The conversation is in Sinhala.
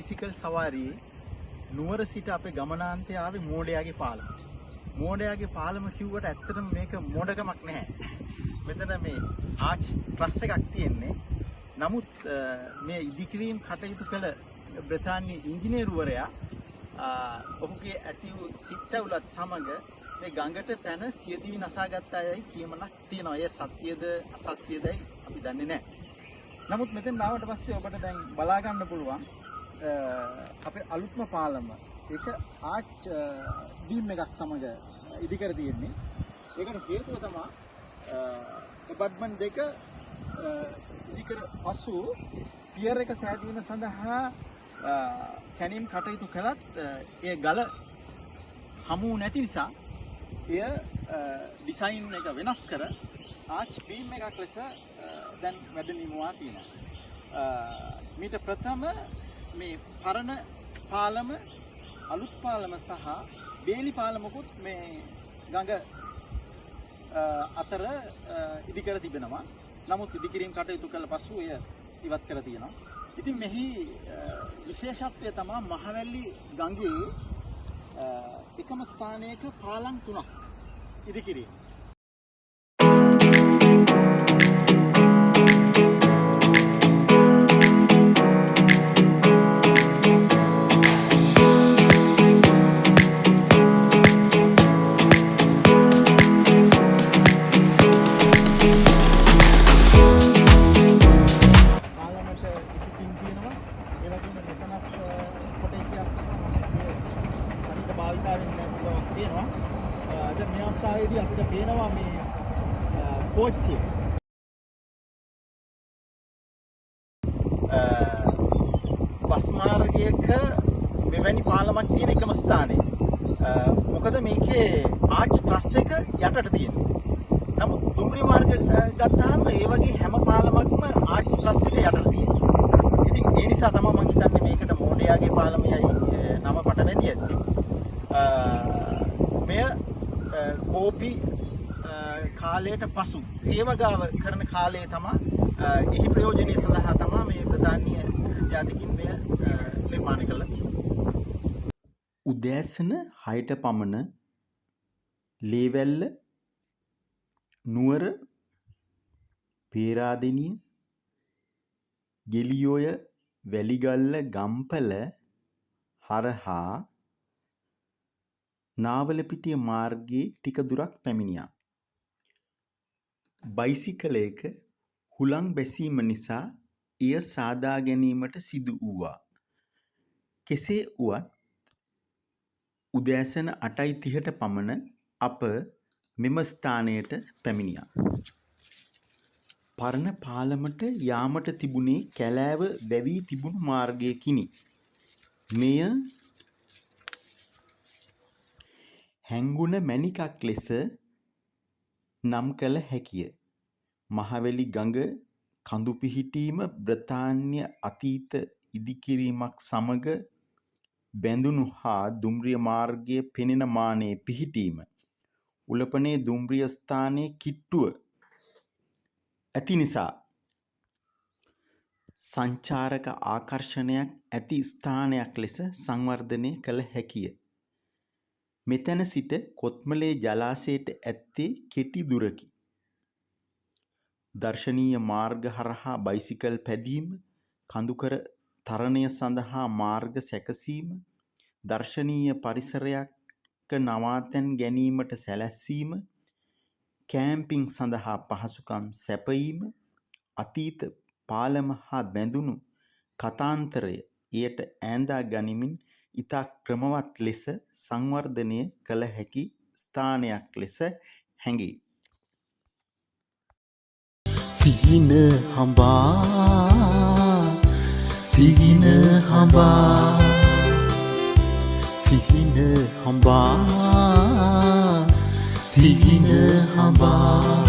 බයිසිකල් සවාරියේ නුවර සිට අපේ ගමනාන්තයේ ආවේ මෝඩයාගේ පාලම. මෝඩයාගේ පාලම කිව්වට ඇත්තටම මේක මෝඩකමක් නැහැ. මෙතන මේ ආච් ට්‍රස් එකක් තියෙන්නේ. නමුත් මේ ඉදිකිරීම් කටයුතු කළ බ්‍රිතාන්‍ය ඉංජිනේරුවරයා ඔහුගේ ඇති වූ සිත්ඇවුලත් සමග මේ ගඟට පැන සියදිවි නසාගත් අයයි කියමනක් තියෙනවා. ඒ සත්‍යද අසත්‍යදයි අපි දන්නේ නැහැ. නමුත් මෙතෙන් ආවට පස්සේ ඔබට දැන් බලා ගන්න පුළුවන් අපේ අලුත්ම පාලම. ඒක ආච් බීම් එකක් සමග ඉදිකර තියෙන්නේ. ඒකට හේතුව තමයි එබඩ්මන්ට් දෙක ඉදිකර පසු පියර් එක සෑදීම සඳහා කැණීම් කටයුතු කළත් ඒ ගල හමු නැති නිසා එය ඩිසයින් එක වෙනස් කර ආච් බීම් එකක් ලෙස දැන් වැඩ නිමවා තියෙනවා. මීට ප්‍රථම මේ පරණ පාලම, අලුත් පාලම සහ බේලි පාලමකුත් මේ ගඟ අතර ඉදිකර තිබෙනවා. නමුත් ඉදිකිරීම් කටයුතු කළ පසු එය ඉවත් කර තියෙනවා. ඉතින් මෙහි විශේෂත්වය තමයි මහවැලි ගඟේ එකම ස්ථානයක පාලම් 3ක් ඉදිකිරීම. අපිට පේනවා මේ කෝච්චිය බස් මාර්ගයක මෙවැනි පාලමක් තියෙන එකම ස්ථානයේ. මොකද මේකේ ආච් ට්‍රස් එක යටට තියෙනවා. නමුත් දුම්රිය මාර්ග ගත්තාම ඒ වගේ හැම පාලමක්ම ආච් ට්‍රස් එක යටට තියෙනවා. ඉතින් ඒ නිසා තමයි මම හිතන්නේ මේකට මෝඩයාගේ පාලමයයි නම පට වැදී ඇත්තේ. මෙය කෝපි කාලයට පසු ඒවගාව කරන කාලයේ තමයි එහි ප්‍රයෝජනීය සඳහා තමයි මේ බ්‍රිතාන්‍ය ජාතිකින් මෙය නිර්මාණය කළා. උදෑසන 6ට පමණ ලේවැල්ල, නුවර, පේරාදෙණිය, ගෙලියොය, වැලිගල්ල, ගම්පල හරහා නාවලපිටිය මාර්ගයේ ටික දුරක් පැමිණියා. බයිසිකලයක හුළං බැසීම නිසා එය සාදා ගැනීමට සිදු වූවා. කෙසේ වුවත් උදෑසන 8:30ට පමණ අප මෙම ස්ථානයට පැමිණියා. පරණ පාලමට යාමට තිබුණේ කැලෑව වැවී තිබුණු මාර්ගයකිනි. මෙය හැංගුණ මැණිකක් ලෙස නම් කළ හැකිය. මහවැලි ගඟ කඳු පිහිටීම බ්‍රිතාන්‍ය අතීත ඉදිකිරීමක් සමග බැඳුණු හා දුම්රිය මාර්ගයේ පෙනෙන මානයේ පිහිටීම උලපනේ දුම්රිය ස්ථානයේ කිට්ටුව ඇති නිසා සංචාරක ආකර්ෂණයක් ඇති ස්ථානයක් ලෙස සංවර්ධනය කළ හැකිය. මෙතැන සිට කොත්මලේ ජලාශයට ඇත්තේ කෙටි දුරකි. දර්ශනීය මාර්ග හරහා බයිසිකල් පැදීම, කඳුකර තරණය සඳහා මාර්ග සැකසීම, දර්ශනීය පරිසරයක නවාතැන් ගැනීමට සැලැස්වීම, කෑම්පින් සඳහා පහසුකම් සැපයීම, අතීත පාලම හා බැඳුණු කතාන්තරය එයට ඈඳා ගනිමින් ඉතා ක්‍රමවත් ලෙස සංවර්ධනය කළ හැකි ස්ථානයක් ලෙස හැඟේ. සිහින හඹා, සිහින හඹා, සිහින හඹා, සිහින හඹා.